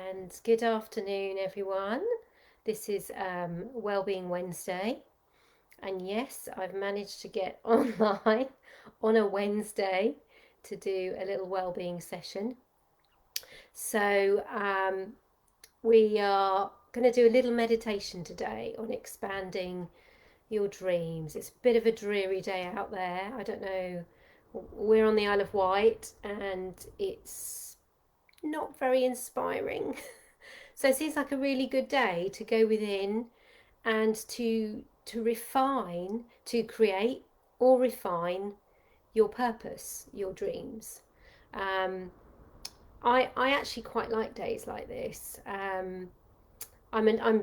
and good afternoon, everyone. This is Wellbeing Wednesday, and yes, I've managed to get online on a Wednesday to do a little wellbeing session. So, we are going to do a little meditation today on expanding your dreams. It's a bit of a dreary day out there. I don't know. We're on the Isle of Wight, and it's not very inspiring. So it seems like a really good day to go within and to refine, to create or refine your purpose, your dreams. Um, I actually quite like days like this. I'm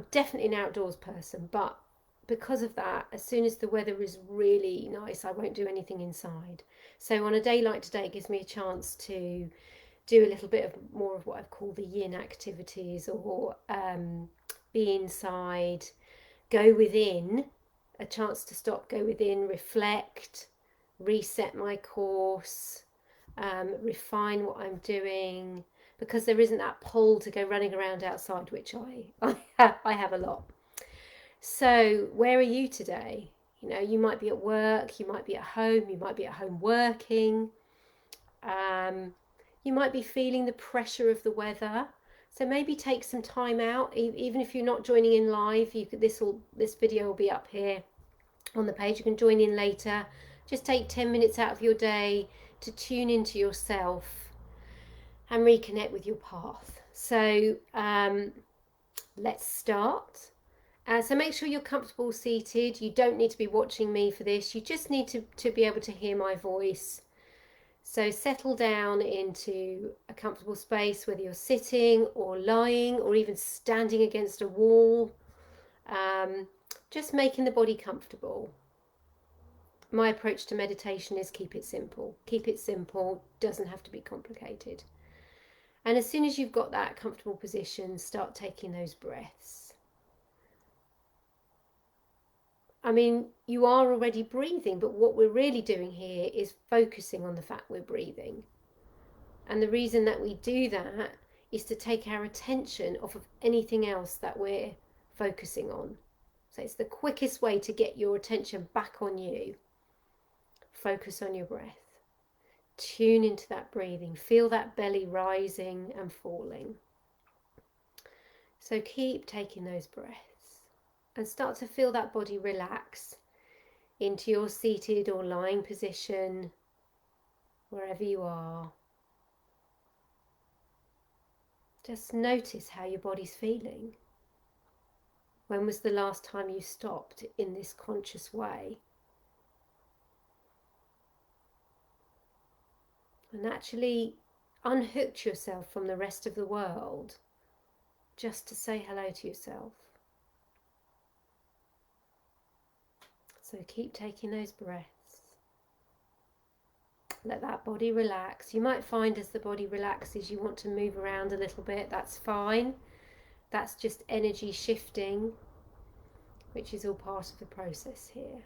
definitely an outdoors person, but because of that, as soon as the weather is really nice, I won't do anything inside. So on a day like today, it gives me a chance to do a little bit of more of what I've called the yin activities, or be inside, go within, a chance to stop, go within, reflect, reset my course, refine what I'm doing, because there isn't that pull to go running around outside, which I have a lot. So where are you today? You know, you might be at work, you might be at home, you might be at home working. You might be feeling the pressure of the weather. So maybe take some time out, even if you're not joining in live. This video will be up here on the page. You can join in later. Just take 10 minutes out of your day to tune into yourself and reconnect with your path. So let's start. So make sure you're comfortable seated. You don't need to be watching me for this. You just need to be able to hear my voice. So settle down into a comfortable space, whether you're sitting or lying or even standing against a wall. Just making the body comfortable. My approach to meditation is keep it simple. Keep it simple, doesn't have to be complicated. And as soon as you've got that comfortable position, start taking those breaths. I mean, you are already breathing, but what we're really doing here is focusing on the fact we're breathing. And the reason that we do that is to take our attention off of anything else that we're focusing on. So it's the quickest way to get your attention back on you. Focus on your breath. Tune into that breathing. Feel that belly rising and falling. So keep taking those breaths. And start to feel that body relax into your seated or lying position, wherever you are. Just notice how your body's feeling. When was the last time you stopped in this conscious way? And actually unhooked yourself from the rest of the world just to say hello to yourself. So keep taking those breaths. Let that body relax. You might find as the body relaxes you want to move around a little bit. That's fine. That's just energy shifting, which is all part of the process here.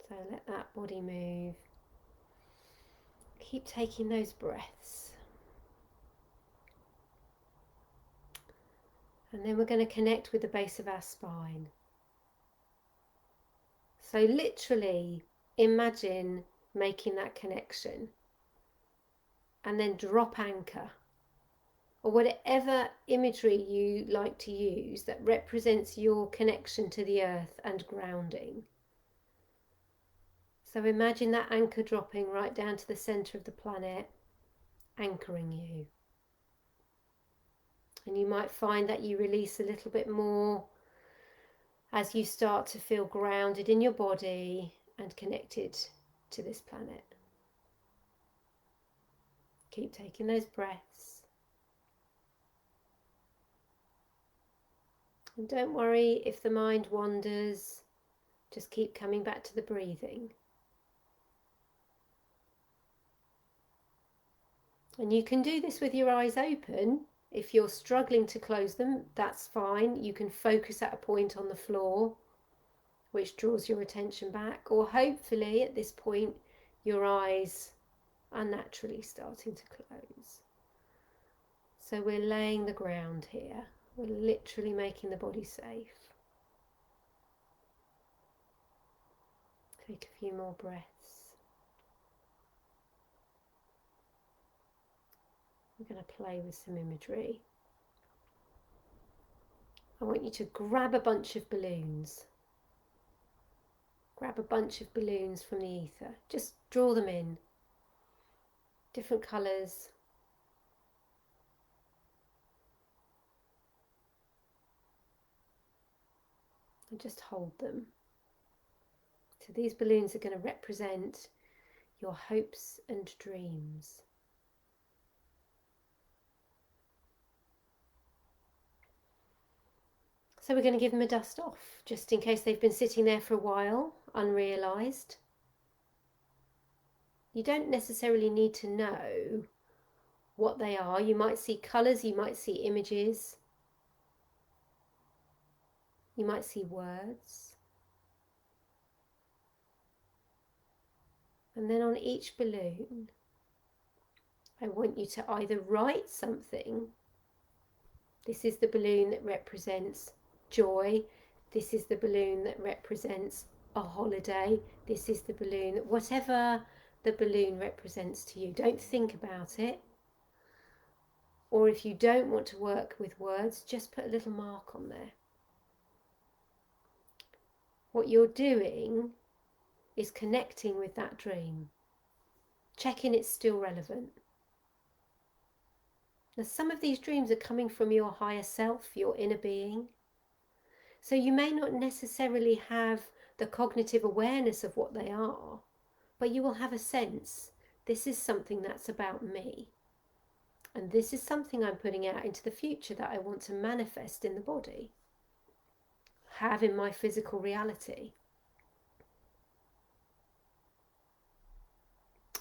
So let that body move. Keep taking those breaths. And then we're going to connect with the base of our spine. So literally imagine making that connection and then drop anchor, or whatever imagery you like to use that represents your connection to the earth and grounding. So imagine that anchor dropping right down to the centre of the planet, anchoring you. And you might find that you release a little bit more as you start to feel grounded in your body and connected to this planet. Keep taking those breaths. And don't worry if the mind wanders, just keep coming back to the breathing. And you can do this with your eyes open. If you're struggling to close them, that's fine. You can focus at a point on the floor, which draws your attention back. Or hopefully at this point, your eyes are naturally starting to close. So we're laying the ground here. We're literally making the body safe. Take a few more breaths. We're going to play with some imagery. I want you to grab a bunch of balloons. Grab a bunch of balloons from the ether. Just draw them in. Different colours. And just hold them. So these balloons are going to represent your hopes and dreams. So we're going to give them a dust off, just in case they've been sitting there for a while, unrealised. You don't necessarily need to know what they are. You might see colours, you might see images, you might see words. And then on each balloon, I want you to either write something. This is the balloon that represents joy. This is the balloon that represents a holiday. This is the balloon, whatever the balloon represents to you. Don't think about it. Or if you don't want to work with words, just put a little mark on there. What you're doing is connecting with that dream, checking it's still relevant. Now, some of these dreams are coming from your higher self, your inner being. So you may not necessarily have the cognitive awareness of what they are, but you will have a sense, this is something that's about me. And this is something I'm putting out into the future that I want to manifest in the body, have in my physical reality.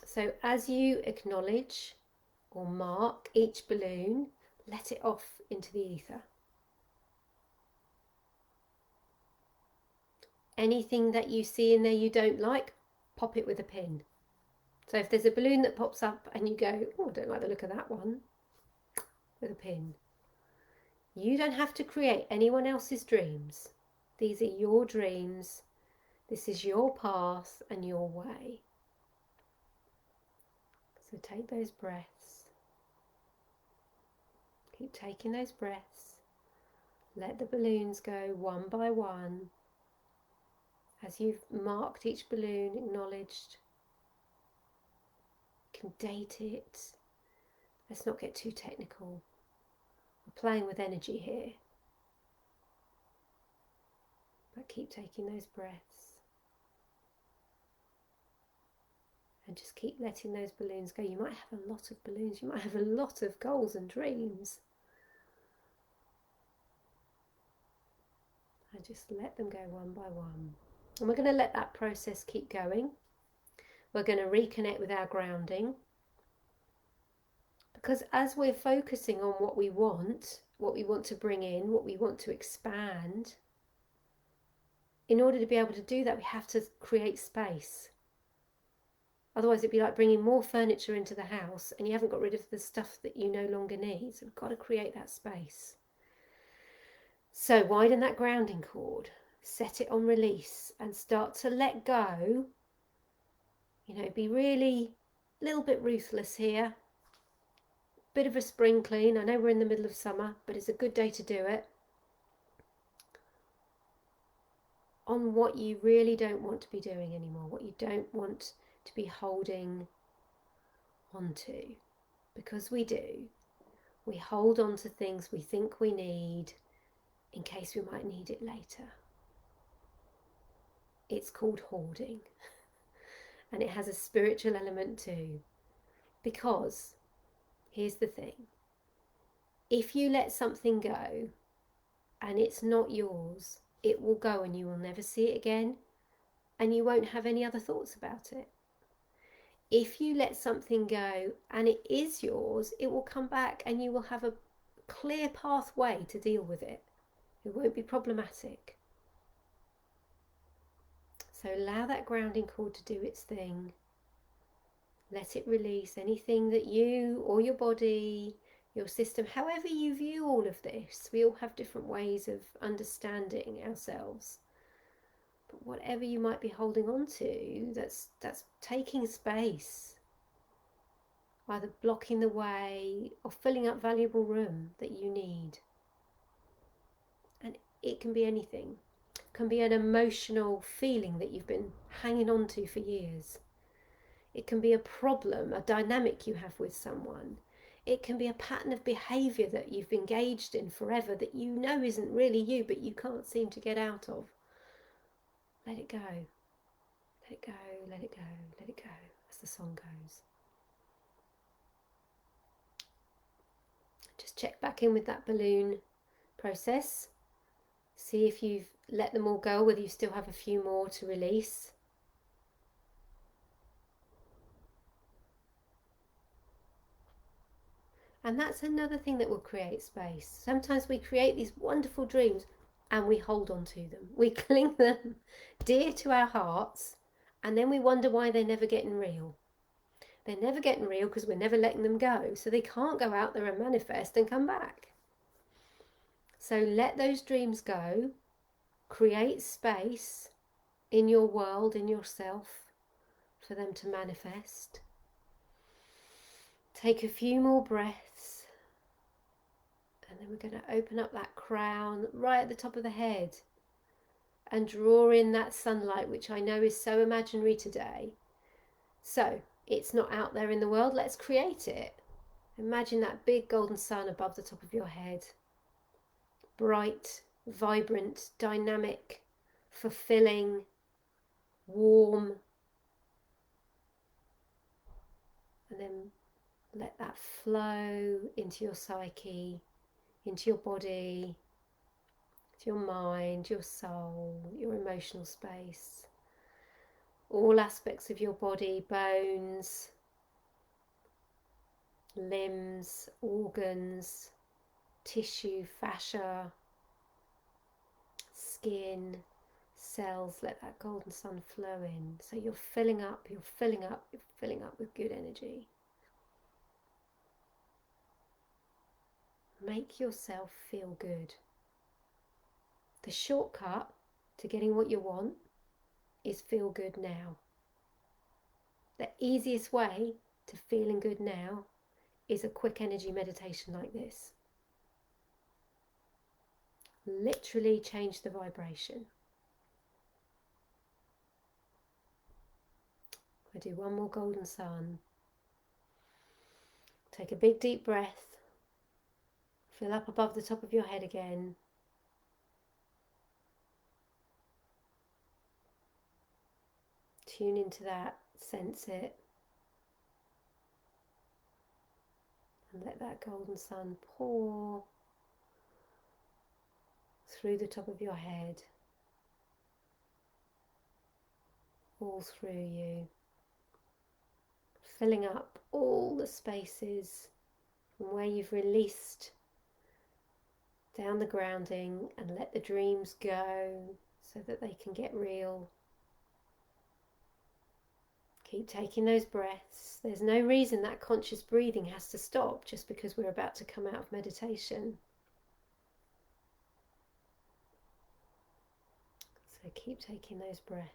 So as you acknowledge or mark each balloon, let it off into the ether. Anything that you see in there you don't like, pop it with a pin. So if there's a balloon that pops up and you go, oh, I don't like the look of that one, with a pin. You don't have to create anyone else's dreams. These are your dreams. This is your path and your way. So take those breaths. Keep taking those breaths. Let the balloons go one by one. As you've marked each balloon, acknowledged, you can date it. Let's not get too technical. We're playing with energy here. But keep taking those breaths. And just keep letting those balloons go. You might have a lot of balloons. You might have a lot of goals and dreams. And just let them go one by one. And we're going to let that process keep going. We're going to reconnect with our grounding. Because as we're focusing on what we want to bring in, what we want to expand, in order to be able to do that, we have to create space. Otherwise, it'd be like bringing more furniture into the house and you haven't got rid of the stuff that you no longer need. So we've got to create that space. So widen that grounding cord, set it on release and start to let go. You know, be really a little bit ruthless here. Bit of a spring clean. I know we're in the middle of summer, but it's a good day to do it. On what you really don't want to be doing anymore, what you don't want to be holding onto, because we do. We hold on to things we think we need in case we might need it later. It's called hoarding, and it has a spiritual element too, because here's the thing, if you let something go and it's not yours, it will go and you will never see it again, and you won't have any other thoughts about it. If you let something go and it is yours, it will come back and you will have a clear pathway to deal with it. It won't be problematic. So allow that grounding cord to do its thing. Let it release anything that you or your body your system, however you view all of this. We all have different ways of understanding ourselves. But whatever you might be holding on to, that's taking space, either blocking the way or filling up valuable room that you need. And it can be anything. It can be an emotional feeling that you've been hanging on to for years. It can be a problem, a dynamic you have with someone. It can be a pattern of behaviour that you've engaged in forever that you know isn't really you, but you can't seem to get out of. Let it go. Let it go, let it go, let it go, as the song goes. Just check back in with that balloon process. See if you've let them all go, whether you still have a few more to release. And that's another thing that will create space. Sometimes we create these wonderful dreams and we hold on to them. We cling them dear to our hearts, and then we wonder why they're never getting real. They're never getting real because we're never letting them go. So they can't go out there and manifest and come back. So let those dreams go. Create space in your world, in yourself, for them to manifest. Take a few more breaths. And then we're going to open up that crown right at the top of the head and draw in that sunlight, which I know is so imaginary today. So it's not out there in the world. Let's create it. Imagine that big golden sun above the top of your head. Bright, vibrant, dynamic, fulfilling, warm. And then let that flow into your psyche, into your body, to your mind, your soul, your emotional space. All aspects of your body, bones, limbs, organs, tissue, fascia, skin, cells. Let that golden sun flow in. So you're filling up, you're filling up, you're filling up with good energy. Make yourself feel good. The shortcut to getting what you want is feel good now. The easiest way to feeling good now is a quick energy meditation like this. Literally change the vibration. I do one more golden sun. Take a big deep breath. Fill up above the top of your head again. Tune into that, sense it. And let that golden sun pour through the top of your head, all through you, filling up all the spaces from where you've released down the grounding, and let the dreams go so that they can get real. Keep taking those breaths. There's no reason that conscious breathing has to stop just because we're about to come out of meditation. So keep taking those breaths.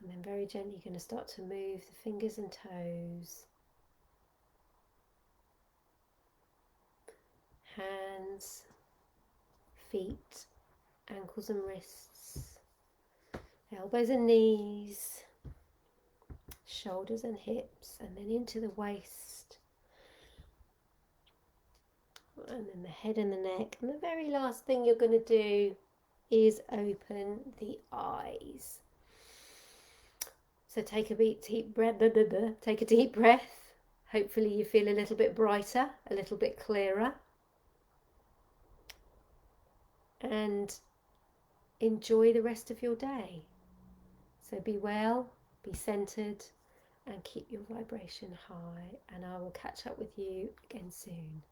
And then very gently you're going to start to move the fingers and toes, hands, feet, ankles and wrists, elbows and knees, shoulders and hips, and then into the waist, and then the head and the neck. And the very last thing you're going to do is open the eyes. So take a deep breath. Take a deep breath. Hopefully you feel a little bit brighter, a little bit clearer. And enjoy the rest of your day. So be well, be centered, and keep your vibration high. And I will catch up with you again soon.